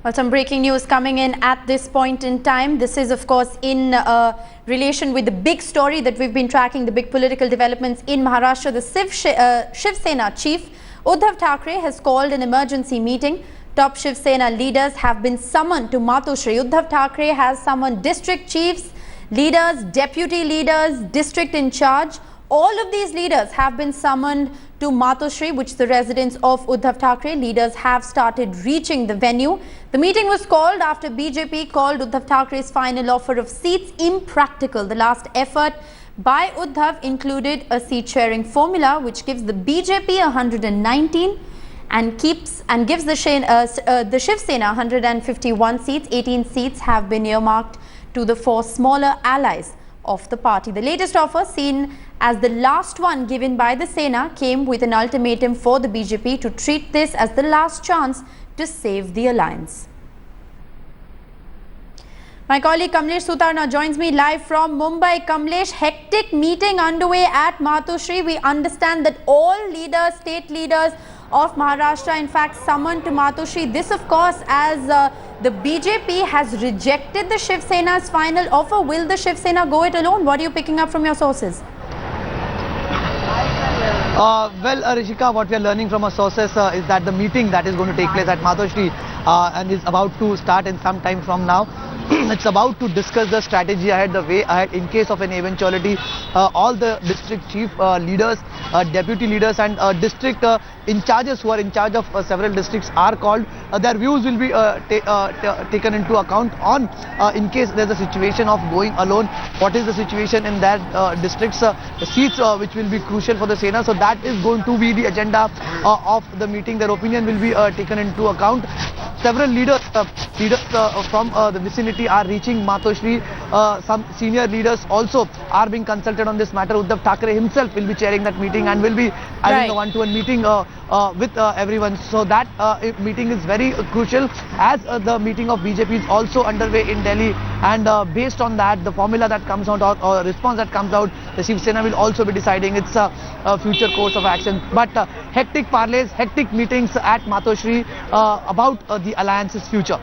Well, some breaking news coming in at this point in time. This is, of course, in relation with the big story that we've been tracking, the big political developments in Maharashtra. The Shiv Sena chief, Uddhav Thackeray, has called an emergency meeting. Top Shiv Sena leaders have been summoned to Matoshri. Uddhav Thackeray has summoned district chiefs, leaders, deputy leaders, district in charge. All of these leaders have been summoned to Matoshri, which the residents of Uddhav Thackeray. Leaders have started reaching the venue. The meeting was called after BJP called Uddhav Thackeray's final offer of seats impractical. The last effort by Uddhav included a seat-sharing formula, which gives the BJP 119 and gives the Shiv Sena 151 seats. 18 seats have been earmarked to the 4 smaller allies of the party. The latest offer, seen as the last one given by the Sena, came with an ultimatum for the BJP to treat this as the last chance to save the alliance. My colleague Kamlesh Sutar now joins me live from Mumbai. Kamlesh, hectic meeting underway at Matoshri. We understand that all leaders, state leaders of Maharashtra, in fact, summoned to Matoshri. This, of course, as the BJP has rejected the Shiv Sena's final offer. Will the Shiv Sena go it alone? What are you picking up from your sources? Well, Rishika, what we are learning from our sources is that the meeting that is going to take place at Matoshri and is about to start in some time from now. It's about to discuss the strategy ahead, the way ahead in case of an eventuality. All the district chief leaders, deputy leaders and district in charges who are in charge of several districts are called. Their views will be taken into account on in case there's a situation of going alone. What is the situation in that districts, the seats which will be crucial for the Sena. So that is going to be the agenda of the meeting. Their opinion will be taken into account. Several leaders from the vicinity are reaching Matoshri. Some senior leaders also are being consulted on this matter. Uddhav Thackeray himself will be chairing that meeting and will be having a one-to-one meeting with everyone. So that meeting is very crucial, as the meeting of BJP is also underway in Delhi. And based on that, the formula that comes out or response that comes out, the Shiv Sena will also be deciding its future course of action. But hectic parlays, hectic meetings at Matoshri about the alliance's future.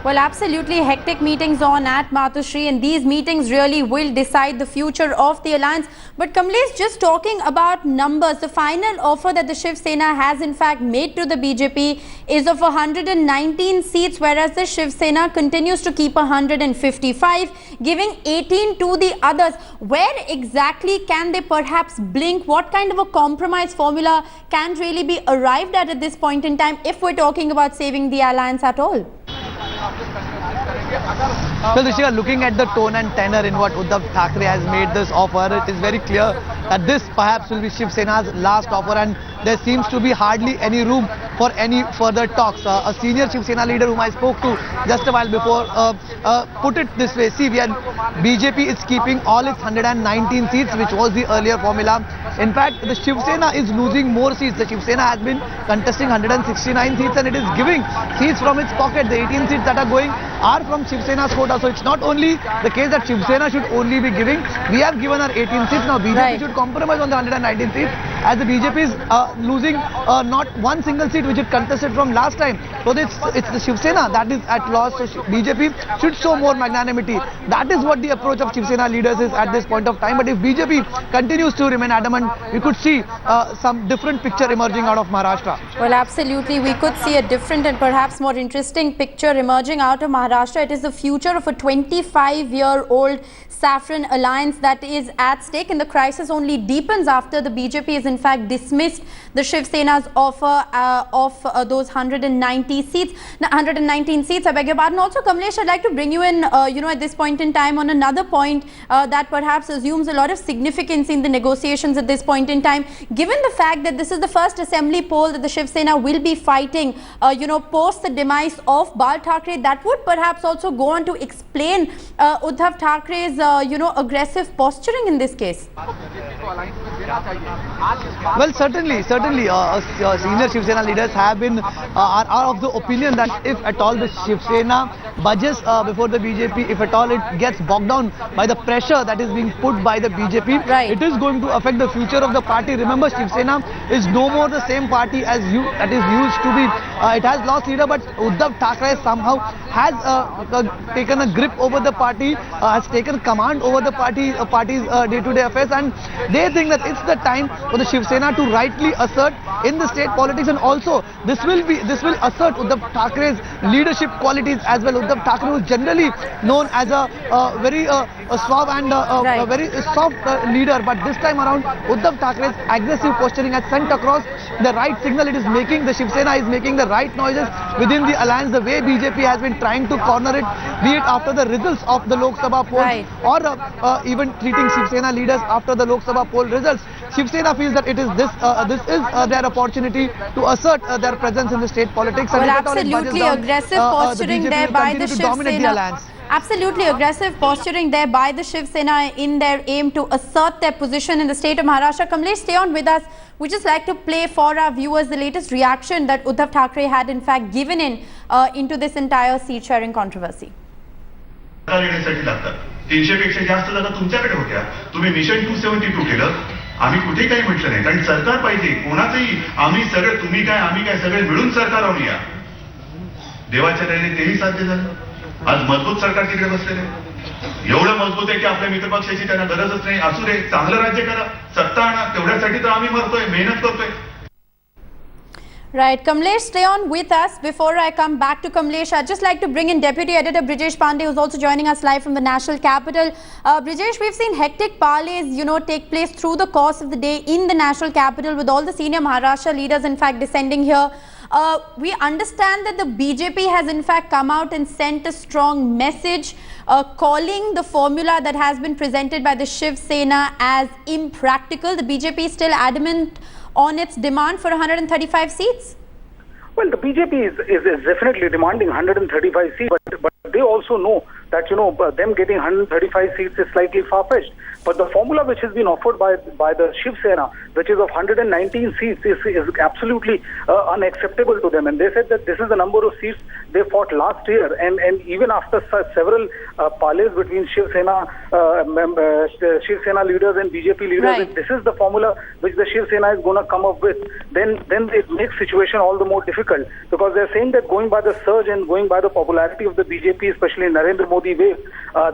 Well, absolutely hectic meetings on at Matoshri, and these meetings really will decide the future of the alliance. But Kamlesh, just talking about numbers, the final offer that the Shiv Sena has in fact made to the BJP is of 119 seats, whereas the Shiv Sena continues to keep 155, giving 18 to the others. Where exactly can they perhaps blink? What kind of a compromise formula can really be arrived at this point in time, if we're talking about saving the alliance at all? Well, Rishika, looking at the tone and tenor in what Uddhav Thackeray has made this offer, it is very clear that this perhaps will be Shiv Sena's last offer, and there seems to be hardly any room for any further talks. A senior Shiv Sena leader whom I spoke to just a while before put it this way: see, BJP is keeping all its 119 seats, which was the earlier formula. In fact, the Shiv Sena is losing more seats. The Shiv Sena has been contesting 169 seats and it is giving seats from its pocket. The 18 seats that are going are from Shiv Sena's quota. So it's not only the case that Shiv Sena should only be giving. We have given her 18 seats. Now BJP should compromise on the 119 seats, as the BJP is losing not one single seat which it contested from last time. So it's the Shiv Sena that is at loss. So BJP should show more magnanimity. That is what the approach of Shiv Sena leaders is at this point of time. But if BJP continues to remain adamant, we could see some different picture emerging out of Maharashtra. Well, absolutely. We could see a different and perhaps more interesting picture emerging out of Maharashtra. It is the future of a 25-year-old saffron alliance that is at stake, and the crisis only deepens after the BJP has in fact dismissed the Shiv Sena's offer of those 119 seats. I beg your pardon. Also, Kamlesh, I'd like to bring you in, at this point in time on another point that perhaps assumes a lot of significance in the negotiations at this point in time. Given the fact that this is the first assembly poll that the Shiv Sena will be fighting, post the demise of Bal Thackeray, that would perhaps also go on to explain Uddhav Thackeray's aggressive posturing in this case. Well, certainly, senior Shiv Sena leaders have been are of the opinion that if at all the Shiv Sena budges before the BJP, if at all it gets bogged down by the pressure that is being put by the BJP, right, it is going to affect the future of the party. Remember, Shiv Sena is no more the same party as that is used to be. It has lost leader, but Uddhav Thackeray somehow has taken a grip over the party, has taken command over the party's day-to-day affairs, and they think that it's the time for the Shiv Sena to rightly assert in the state politics, and also this will assert Uddhav Thackeray's leadership qualities as well. Uddhav Thackeray, who is generally known as a very suave and a very soft leader, but this time around Uddhav Thackeray's aggressive posturing has sent across the right signal. It is making the Shiv Sena is making the right noises within the alliance. The way BJP has been trying to corner it, be it after the results of the Lok Sabha polls, or even treating Shiv Sena leaders after the Lok Sabha poll results. Shiv Sena feels that it is this is their opportunity to assert their presence in the state politics. Well, absolutely aggressive posturing there by the Shiv Sena. Absolutely aggressive posturing there by the Shiv Sena in their aim to assert their position in the state of Maharashtra. Kamlesh, stay on with us. We just like to play for our viewers the latest reaction that Uddhav Thackeray had in fact given into this entire seat sharing controversy. 300 पेक्षा जास्त जागा तुमच्याकडे होत्या, तुम्ही mission 272 केलं, आम्ही कुठे काही म्हटलं नाही, कारण सरकार पाहिजे कोणाचंही, आम्ही सगळे तुम्ही काय आम्ही काय सगळे मिळून सरकार आणूया. देवाच्या दयेने तेही साध्य झालं. आज मजबूत सरकार तिकडे बसलेले, एवढं मजबूत आहे की आपल्या मित्रपक्षाची त्यांना गरजच नाही. असू दे, चांगलं राज्य करा, सत्ता आणा, तेवढ्यासाठी तर आम्ही मरतोय, मेहनत करतोय. Right, Kamlesh, stay on with us. Before I come back to Kamlesh, I'd just like to bring in Deputy Editor Brijesh Pandey, who's also joining us live from the national capital. Brijesh, we've seen hectic parleys, take place through the course of the day in the national capital, with all the senior Maharashtra leaders, in fact, descending here. We understand that the BJP has, in fact, come out and sent a strong message calling the formula that has been presented by the Shiv Sena as impractical. The BJP is still adamant on its demand for 135 seats? Well, the BJP is definitely demanding 135 seats, but they also know that, them getting 135 seats is slightly far-fetched. But the formula which has been offered by the Shiv Sena, which is of 119 seats, is absolutely unacceptable to them. And they said that this is the number of seats they fought last year. And even after several parleys between Shiv Sena leaders and BJP leaders, right, if this is the formula which the Shiv Sena is going to come up with, then it makes situation all the more difficult. Because they're saying that going by the surge and going by the popularity of the BJP, especially Narendra Modi wave,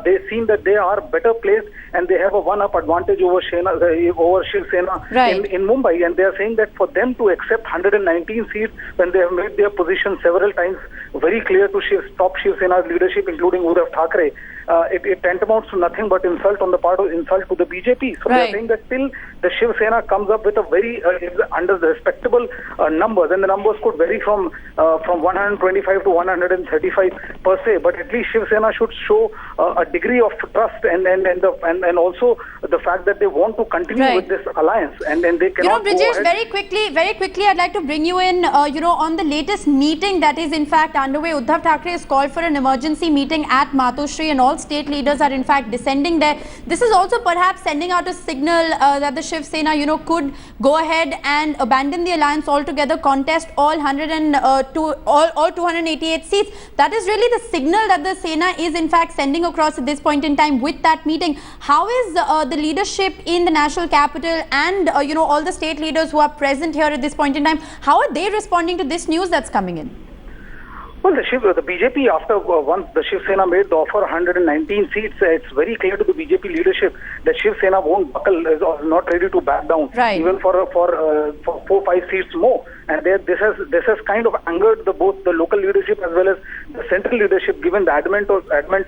they seem that they are better placed and they have a one-up advantage over Shiv Sena right, in Mumbai. And they are saying that for them to accept 119 seats when they have made their position several times very clear to top Shiv Sena's leadership, including Uddhav Thackeray, it tantamounts to nothing but insult to the BJP. So right, they are saying that till the Shiv Sena comes up with a very under the respectable numbers, and the numbers could vary from 125 to 135 per se, but at least Shiv Sena should show a degree of trust and also the fact that they want to continue right, with this alliance, and they cannot Brijesh, go ahead. very quickly, I'd like to bring you in, on the latest meeting that is in fact underway. Uddhav Thackeray has called for an emergency meeting at Matoshri, and all state leaders are in fact descending there. This is also perhaps sending out a signal that the Shiv Sena, could go ahead and abandon the alliance altogether, contest all 288 seats. That is really the signal that the Sena is in fact sending across at this point in time with that meeting. How is the leadership in the national capital and all the state leaders who are present here at this point in time, how are they responding to this news that's coming in? Well, the BJP, after once the Shiv Sena made the offer 119 seats, it's very clear to the BJP leadership that Shiv Sena won't buckle, is not ready to back down, right, even for 4-5 seats more. And this has kind of angered both the local leadership as well as the central leadership, given the adamant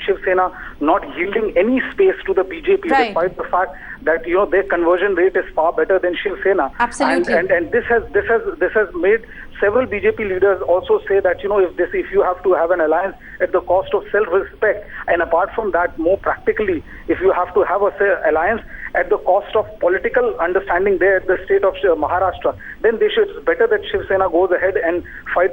Shiv Sena not yielding any space to the BJP, right, despite the fact that their conversion rate is far better than Shiv Sena. Absolutely. And this has made several BJP leaders also say that, if you have to have an alliance at the cost of self-respect, and apart from that, more practically, if you have to have a alliance at the cost of political understanding there at the state of Maharashtra, then it's better that Shiv Sena goes ahead and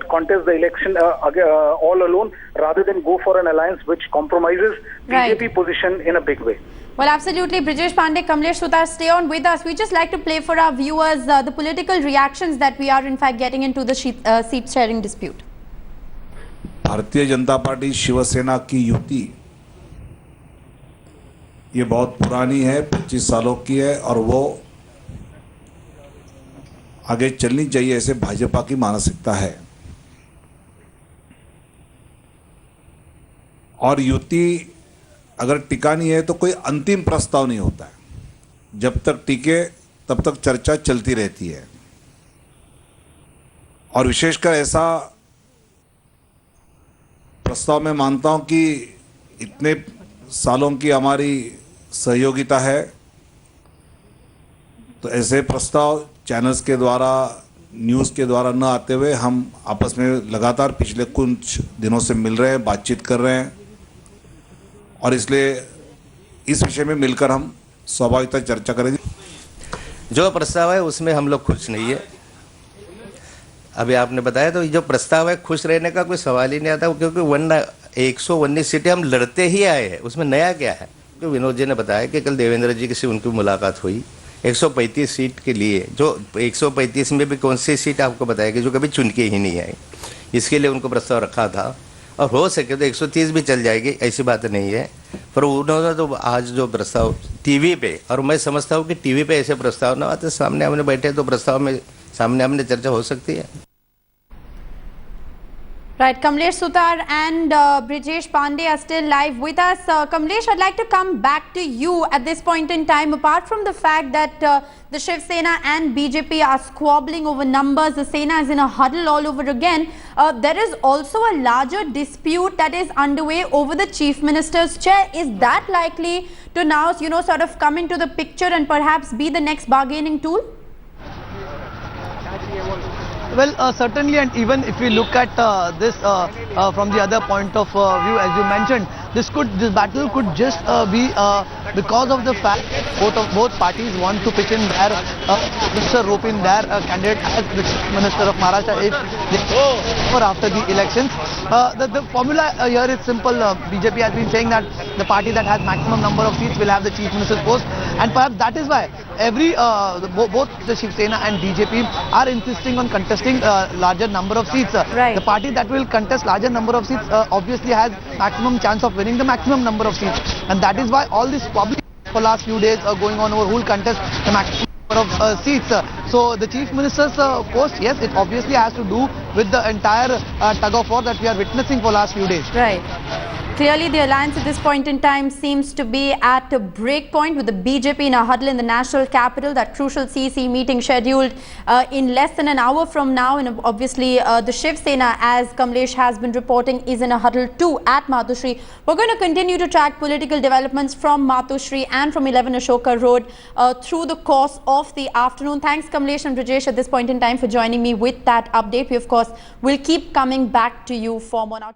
contest the election all alone, rather than go for an alliance which compromises BJP position in a big way. Well, absolutely. Brijesh Pandey, Kamlesh Sutar, stay on with us. We just like to play for our viewers the political reactions that we are in fact getting into the seat sharing dispute. Bharatiya Janata party Shiv Sena की युति ये बहुत पुरानी है, 25 सालों की है और वो आगे चलनी चाहिए, ऐसे भाजपा की मानसिकता है। और युति अगर टिकानी है तो कोई अंतिम प्रस्ताव नहीं होता है, जब तक टिके तब तक चर्चा चलती रहती है। और विशेषकर ऐसा प्रस्ताव मैं मानता हूं कि इतने सालों की हमारी सहयोगिता है, तो ऐसे प्रस्ताव चैनल्स के द्वारा, न्यूज़ के द्वारा न आते हुए हम आपस में लगातार पिछले कुछ दिनों से मिल रहे हैं, बातचीत कर रहे हैं, और इसलिए इस विषय में मिलकर हम स्वाभाविकता चर्चा करेंगे। जो प्रस्ताव है उसमें हम लोग खुश नहीं है। अभी आपने बताया तो जो प्रस्ताव है, खुश रहने का कोई सवाल ही नहीं आता, क्योंकि 119 सीटें हम लड़ते ही आए हैं, उसमें नया क्या है। तो विनोद जी ने बताया कि कल देवेंद्र जी से उनकी मुलाकात हुई 135 सीट के लिए, जो 135 में भी कौन सी सीट आपको बताएगी जो कभी चुन के ही नहीं आई, इसके लिए उनको प्रस्ताव रखा था। और हो सके तो 130 भी चल जाएगी, ऐसी बात नहीं है। पर उन्होंने तो आज जो प्रस्ताव टीवी पे, और मैं समझता हूँ कि टीवी पे ऐसे प्रस्ताव ना आते, सामने हमने बैठे तो प्रस्ताव में सामने हमने चर्चा हो सकती है। Right, Kamlesh Sutar and Brijesh Pandey are still live with us. Kamlesh, I'd like to come back to you at this point in time. Apart from the fact that the Shiv Sena and BJP are squabbling over numbers, the Sena is in a huddle all over again, there is also a larger dispute that is underway over the Chief Minister's chair. Is that likely to now, sort of come into the picture and perhaps be the next bargaining tool? Well, certainly, and even if we look at this from the other point of view, as you mentioned, this battle could just be because of the fact both parties want to pitch in their Mr. rope in their candidate as the Chief Minister of Maharashtra if or after the elections. The formula here is simple. BJP has been saying that the party that has maximum number of seats will have the Chief Minister's post, and perhaps that is why both the Shiv Sena and BJP are insisting on contesting larger number of seats. Right. The party that will contest larger number of seats obviously has maximum chance of winning the maximum number of seats, and that is why all this public for last few days going on over who will contest the maximum number of seats. So the Chief Minister's post, yes, it obviously has to do with the entire tug of war that we are witnessing for last few days. Right. Clearly, the alliance at this point in time seems to be at a break point, with the BJP in a huddle in the national capital. That crucial CEC meeting scheduled in less than an hour from now. And obviously, the Shiv Sena, as Kamlesh has been reporting, is in a huddle too at Matushri. We're going to continue to track political developments from Matushri and from 11 Ashoka Road through the course of the afternoon. Thanks, Kamlesh and Brijesh, at this point in time for joining me with that update. We, of course, will keep coming back to you for more. Now